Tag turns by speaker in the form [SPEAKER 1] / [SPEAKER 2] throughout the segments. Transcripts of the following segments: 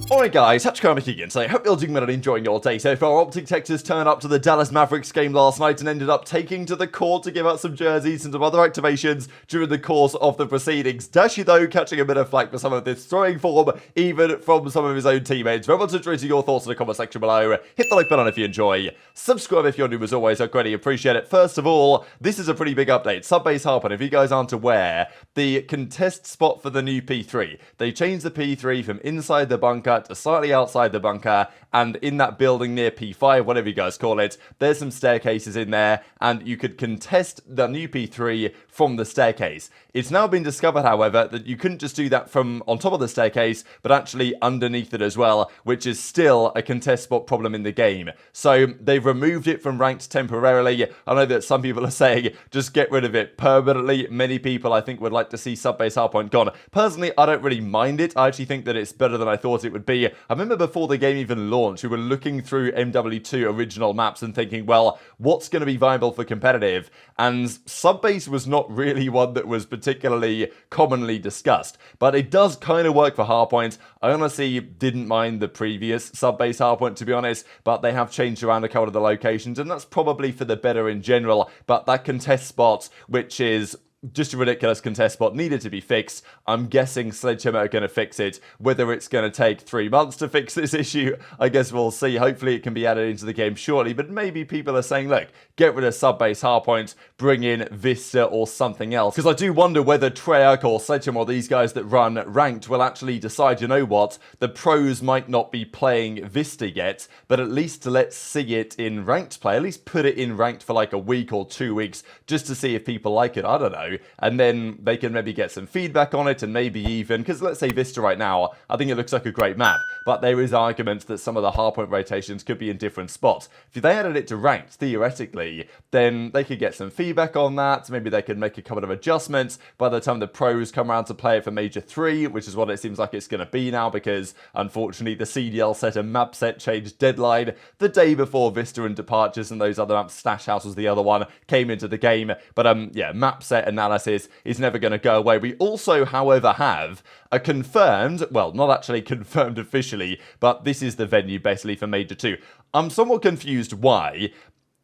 [SPEAKER 1] Alright guys, TacticalRab again, so I hope you're doing well and enjoying your day so far. OpTic Texas turned up to the Dallas Mavericks game last night and ended up taking to the court to give out some jerseys and some other activations during the course of the proceedings. Dashy though catching a bit of flack for some of this throwing form, even from some of his own teammates. Remember to throw your thoughts in the comment section below, hit the like button if you enjoy, subscribe if you're new as always, I greatly appreciate it. First of all, this is a pretty big update. Subbase Harpon, if you guys aren't aware, the contest spot for the new P3. They changed the P3 from inside the bunker to slightly outside the bunker, and in that building near P5, whatever you guys call it, there's some staircases in there, and you could contest the new P3 from the staircase. It's now been discovered, however, that you couldn't just do that from on top of the staircase, but actually underneath it as well, which is still a contest spot problem in the game. So they've removed it from ranked temporarily. I know that some people are saying, just get rid of it permanently. Many people, I think, would like to see Subbase Hardpoint gone. Personally, I don't really mind it. I actually think that it's better than I thought it would be. I remember before the game even launched, we were looking through MW2 original maps and thinking, well, what's going to be viable for competitive? And Subbase was not really one that was particularly commonly discussed, but it does kind of work for Hardpoint. I honestly didn't mind the previous Subbase Hardpoint, to be honest, but they have changed around a couple of the locations, and that's probably for the better in general. But that contest spot, which is just a ridiculous contest spot, needed to be fixed. I'm guessing Sledgehammer are going to fix it. Whether it's going to take 3 months to fix this issue, I guess we'll see. Hopefully it can be added into the game shortly, but maybe people are saying, look, get rid of Subbase Hardpoint, bring in Vista or something else. Because I do wonder whether Treyarch or Sledgehammer or these guys that run Ranked will actually decide, you know what, the pros might not be playing Vista yet, but at least let's see it in Ranked play. At least put it in Ranked for like a week or 2 weeks, just to see if people like it. I don't know. And then they can maybe get some feedback on it, and maybe even, because let's say Vista right now, I think it looks like a great map, but there is arguments that some of the hardpoint rotations could be in different spots. If they added it to Ranked, theoretically, then they could get some feedback on that. Maybe they could make a couple of adjustments by the time the pros come around to play it for Major 3, which is what it seems like it's going to be now, because unfortunately the CDL set and Mapset changed deadline the day before Vista and Departures and those other maps, Stash House was the other one, came into the game. But yeah, Mapset analysis is never going to go away. We also, however, have a confirmed, well, not actually confirmed officially, but this is the venue basically for Major 2. I'm somewhat confused why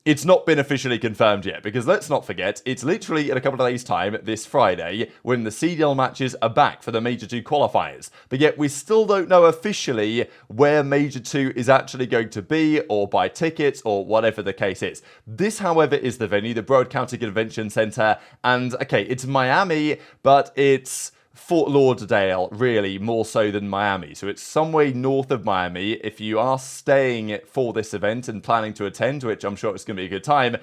[SPEAKER 1] it's not been officially confirmed yet, because let's not forget, it's literally in a couple of days' time, this Friday, when the CDL matches are back for the Major 2 qualifiers. But yet we still don't know officially where Major 2 is actually going to be, or buy tickets, or whatever the case is. This, however, is the venue, the Broward County Convention Center, and okay, it's Miami, but it's Fort Lauderdale, really, more so than Miami. So it's some way north of Miami. If you are staying for this event and planning to attend, which I'm sure it's going to be a good time,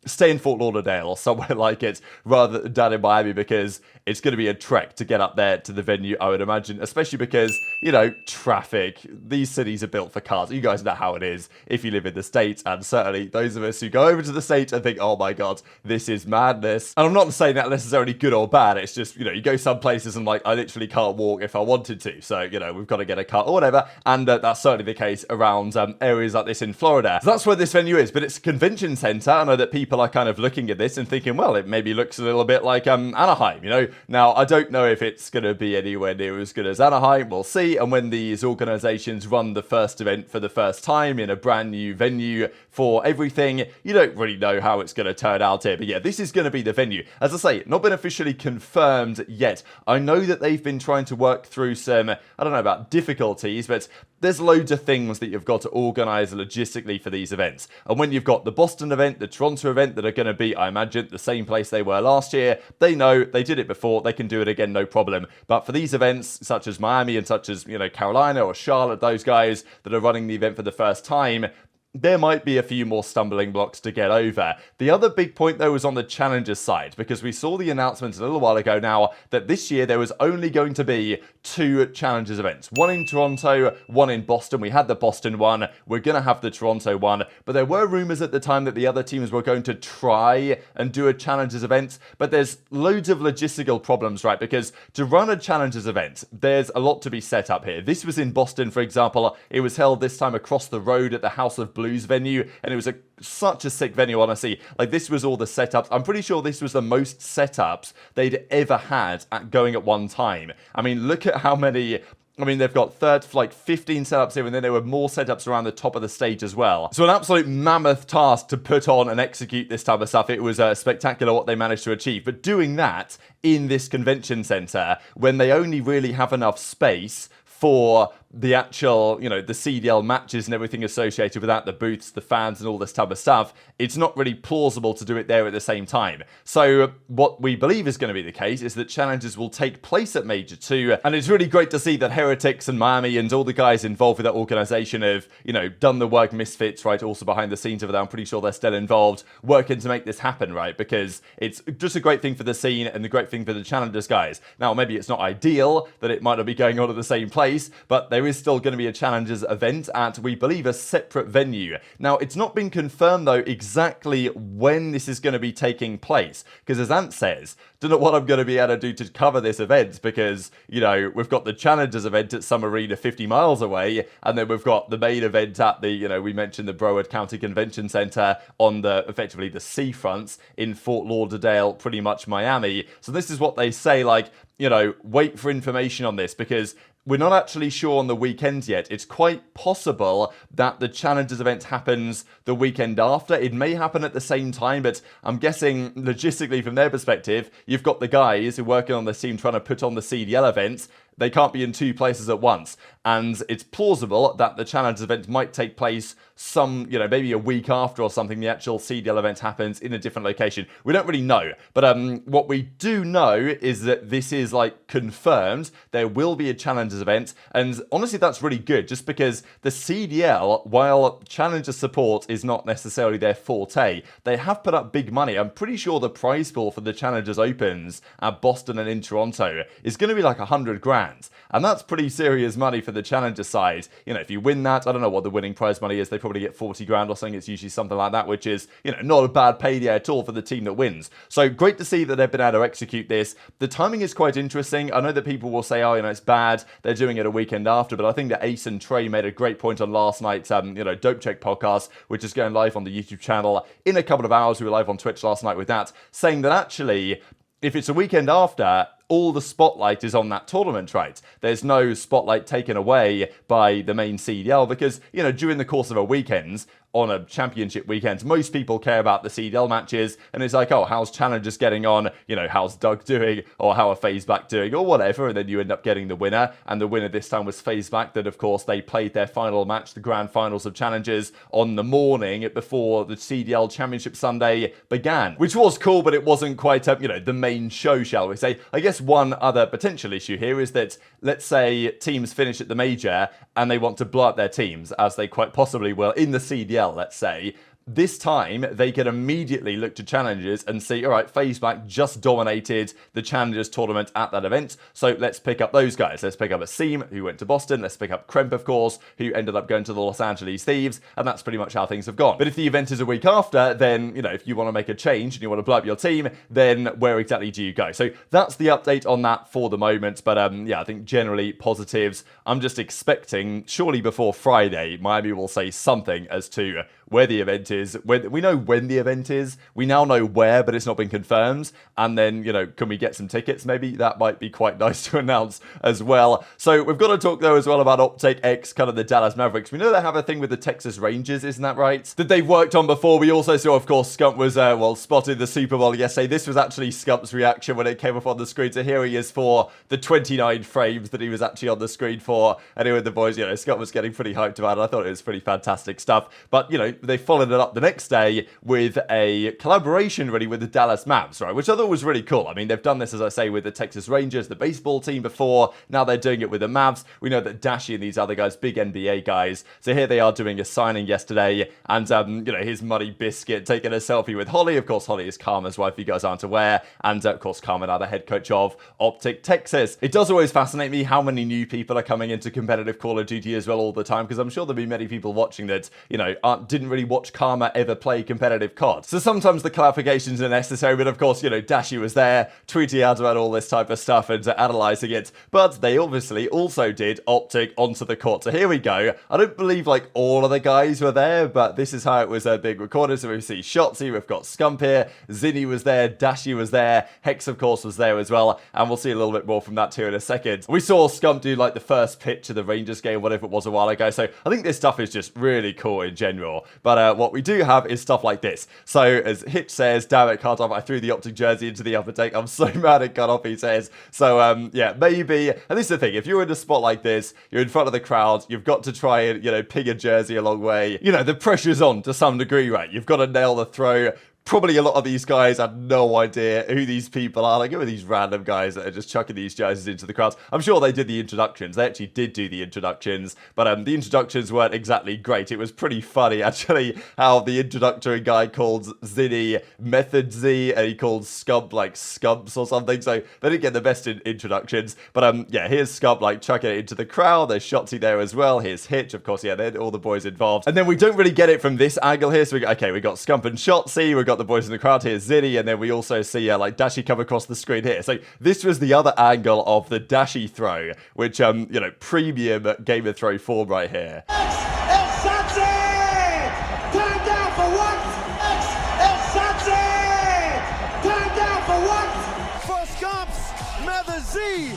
[SPEAKER 1] stay in Fort Lauderdale or somewhere like it rather than down in Miami, because it's going to be a trek to get up there to the venue, I would imagine, especially because, you know, traffic. These cities are built for cars. You guys know how it is if you live in the States, and certainly those of us who go over to the States and think, oh my god, this is madness. And I'm not saying that necessarily good or bad, it's just, you know, you go some places and like, I literally can't walk if I wanted to, so, you know, we've got to get a car or whatever, and that's certainly the case around areas like this in Florida. So that's where this venue is, but it's a convention center. I know that people are kind of looking at this and thinking, well, it maybe looks a little bit like Anaheim, you know. Now, I don't know if it's going to be anywhere near as good as Anaheim. We'll see. And when these organizations run the first event for the first time in a brand new venue for everything, you don't really know how it's going to turn out here. But yeah, this is going to be the venue. As I say, not been officially confirmed yet. I know that they've been trying to work through some, I don't know about difficulties, but there's loads of things that you've got to organize logistically for these events. And when you've got the Boston event, the Toronto event that are going to be, I imagine, the same place they were last year, they know they did it before, they can do it again, no problem. But for these events, such as Miami and such as, you know, Carolina or Charlotte, those guys that are running the event for the first time, there might be a few more stumbling blocks to get over. The other big point, though, was on the challengers side, because we saw the announcement a little while ago now that this year there was only going to be 2 challengers events. One in Toronto, one in Boston. We had the Boston one. We're going to have the Toronto one. But there were rumors at the time that the other teams were going to try and do a challengers event. But there's loads of logistical problems, right? Because to run a challengers event, there's a lot to be set up here. This was in Boston, for example. It was held this time across the road at the House of Blues venue, and it was such a sick venue, honestly. Like, this was all the setups. I'm pretty sure this was the most setups they'd ever had going at one time. I mean, look at how many I mean, they've got like 15 setups here, and then there were more setups around the top of the stage as well. So an absolute mammoth task to put on and execute this type of stuff. It was spectacular what they managed to achieve. But doing that in this convention center, when they only really have enough space for the actual, you know, the CDL matches and everything associated with that, the booths, the fans and all this type of stuff, it's not really plausible to do it there at the same time. So what we believe is going to be the case is that challenges will take place at Major 2, and it's really great to see that Heretics and Miami and all the guys involved with that organization have, you know, done the work. Misfits, right, also behind the scenes over there. I'm pretty sure they're still involved, working to make this happen, right, because it's just a great thing for the scene and the great thing for the challengers guys. Now, maybe it's not ideal that it might not be going on at the same place, but there is still going to be a challengers event at, we believe, a separate venue. Now, it's not been confirmed though exactly when this is going to be taking place, because as Ant says, don't know what I'm going to be able to do to cover this event, because, you know, we've got the challengers event at some arena 50 miles away, and then we've got the main event at the, you know, we mentioned the Broward County Convention Center on the, effectively the seafronts in Fort Lauderdale, pretty much Miami. So this is what they say, like, you know, wait for information on this, because we're not actually sure on the weekend yet. It's quite possible that the Challengers event happens the weekend after. It may happen at the same time, but I'm guessing logistically from their perspective, you've got the guys who are working on the team trying to put on the CDL events. They can't be in two places at once. And it's plausible that the Challengers event might take place some, you know, maybe a week after or something. The actual CDL event happens in a different location. We don't really know. But what we do know is that this is like confirmed. There will be a Challengers event. And honestly, that's really good, just because the CDL, while Challenger support is not necessarily their forte, they have put up big money. I'm pretty sure the prize pool for the Challengers Opens at Boston and in Toronto is going to be like 100 grand. And that's pretty serious money for the Challenger side. You know, if you win that, I don't know what the winning prize money is. They probably get 40 grand or something. It's usually something like that, which is, you know, not a bad payday at all for the team that wins. So great to see that they've been able to execute this. The timing is quite interesting. I know that people will say, oh, you know, it's bad, they're doing it a weekend after, but I think that Ace and Trey made a great point on last night's, you know, Dope Check podcast, which is going live on the YouTube channel in a couple of hours. We were live on Twitch last night with that, saying that actually, if it's a weekend after, all the spotlight is on that tournament, right? There's no spotlight taken away by the main CDL because, you know, during the course of a weekend, on a championship weekend, most people care about the CDL matches, and it's like, oh, how's Challengers getting on? You know, how's Doug doing? Or how are FaZe back doing? Or whatever, and then you end up getting the winner, and the winner this time was FaZe back, that of course they played their final match, the grand finals of Challengers, on the morning before the CDL Championship Sunday began, which was cool, but it wasn't quite, you know, the main show, shall we say. I guess one other potential issue here is that, let's say teams finish at the Major, and they want to blow up their teams, as they quite possibly will in the CDL, let's say. This time, they can immediately look to Challengers and see, all right, FaZe back just dominated the Challengers tournament at that event, so let's pick up those guys. Let's pick up Asim, who went to Boston. Let's pick up Kremp, of course, who ended up going to the Los Angeles Thieves, and that's pretty much how things have gone. But if the event is a week after, then, you know, if you want to make a change and you want to blow up your team, then where exactly do you go? So that's the update on that for the moment, but yeah, I think generally positives. I'm just expecting, surely before Friday, Miami will say something as to where the event is. We know when the event is. We now know where, but it's not been confirmed. And then, you know, can we get some tickets? Maybe that might be quite nice to announce as well. So we've got to talk, though, as well about OpTic X, kind of the Dallas Mavericks. We know they have a thing with the Texas Rangers, isn't that right? That they've worked on before. We also saw, of course, Scump was, well, spotted the Super Bowl yesterday. This was actually Scump's reaction when it came up on the screen. So here he is for the 29 frames that he was actually on the screen for. Anyway, the boys, you know, Scump was getting pretty hyped about it. I thought it was pretty fantastic stuff. But, you know, they followed it up the next day with a collaboration really with the Dallas Mavs, right? Which I thought was really cool. I mean, they've done this, as I say, with the Texas Rangers, the baseball team before. Now they're doing it with the Mavs. We know that Dashy and these other guys, big NBA guys. So here they are doing a signing yesterday. And, you know, here's Money Biscuit taking a selfie with Holly. Of course, Holly is Karma's wife, if you guys aren't aware. And, of course, Karma now the head coach of OpTic Texas. It does always fascinate me how many new people are coming into competitive Call of Duty as well all the time, because I'm sure there'll be many people watching that, you know, didn't didn't really watch Karma ever play competitive COD. So sometimes the clarifications are necessary, but of course, you know, Dashy was there, tweeting out about all this type of stuff and analysing it, but they obviously also did OpTic onto the court. So here we go. I don't believe like all of the guys were there, but this is how it was being recorded. So we see Shotzzy, we've got Scump here, Zinni was there, Dashy was there, Hex of course was there as well, and we'll see a little bit more from that too in a second. We saw Scump do like the first pitch of the Rangers game, whatever it was a while ago, so I think this stuff is just really cool in general. But what we do have is stuff like this. So as Hitch says, damn it, can't I threw the OpTic jersey into the upper deck. I'm so mad at cut off, he says. So yeah, maybe, and this is the thing, if you're in a spot like this, you're in front of the crowd, you've got to try and, you know, ping a jersey a long way. You know, the pressure's on to some degree, right? You've got to nail the throw. Probably a lot of these guys had no idea who these people are. Like, who are these random guys that are just chucking these jerseys into the crowds? I'm sure they did the introductions. They actually did do the introductions, but the introductions weren't exactly great. It was pretty funny, actually, how the introductory guy called Zinni MettalZ, and he called Scump, like, Scumps or something, so they didn't get the best introductions. But, yeah, here's Scump, like, chucking it into the crowd. There's Shotzzy there as well. Here's Hitch, of course, yeah, they're all the boys involved. And then we don't really get it from this angle here, so we got Scump and Shotzzy, we got the boys in the crowd here, Zinni, and then we also see like Dashy come across the screen here. So this was the other angle of the Dashy throw, which you know, premium gamer throw form right here.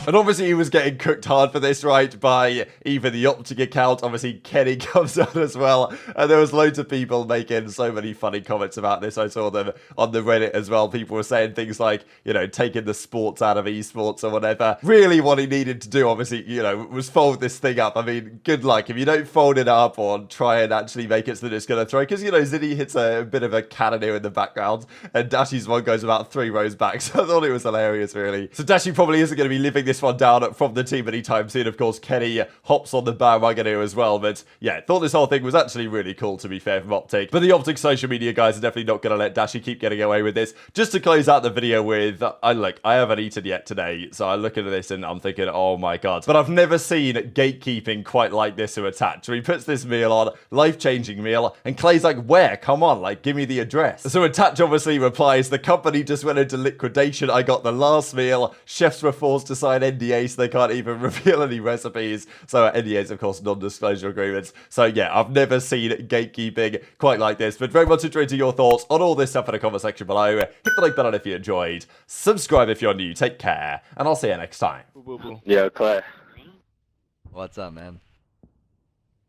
[SPEAKER 1] And obviously he was getting cooked hard for this, right, by even the OpTic account. Obviously Kenny comes on as well, and there was loads of people making so many funny comments about this. I saw them on the Reddit as well. People were saying things like, you know, taking the sports out of esports or whatever. Really what he needed to do, obviously, you know, was fold this thing up. I mean, good luck if you don't fold it up or try and actually make it so that it's going to throw, because, you know, Zinni hits a bit of a cannon here in the background, and Dashy's one goes about 3 rows back, so I thought it was hilarious, really. So Dashy probably isn't going to be living this one down from the team anytime soon. Of course, Kenny hops on the bandwagon here as well, but yeah, thought this whole thing was actually really cool, to be fair, from OpTic. But the OpTic social media guys are definitely not going to let Dashy keep getting away with this. Just to close out the video with, I haven't eaten yet today, so I look at this and I'm thinking, oh my god. But I've never seen gatekeeping quite like this to Attach. So he puts this meal on, life-changing meal, and Clay's like, where? Come on, like, give me the address. So Attach obviously replies, the company just went into liquidation. I got the last meal. Chefs were forced to sign NDAs, so they can't even reveal any recipes. So NDAs, of course, non-disclosure agreements. So yeah, I've never seen gatekeeping quite like this, but very much interested in your thoughts on all this stuff in the comment section below. Hit the like button if you enjoyed. Subscribe if you're new. Take care, and I'll see you next time.
[SPEAKER 2] Yo, Clay.
[SPEAKER 3] What's up, man?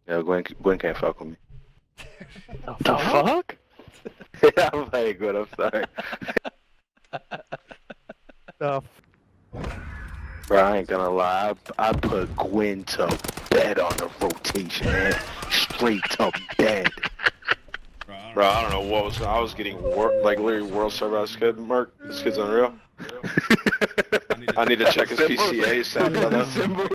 [SPEAKER 2] Yo, Gwen can't fuck with me.
[SPEAKER 3] The fuck?
[SPEAKER 2] Yeah, I'm very good, I'm sorry. Bro, I ain't gonna lie, I put Gwen to bed on the rotation, man. Straight to bed.
[SPEAKER 4] Bro, I don't know what was. I was getting like literally world server. This kid, Mark. This kid's unreal. I need to check his PCA, brother.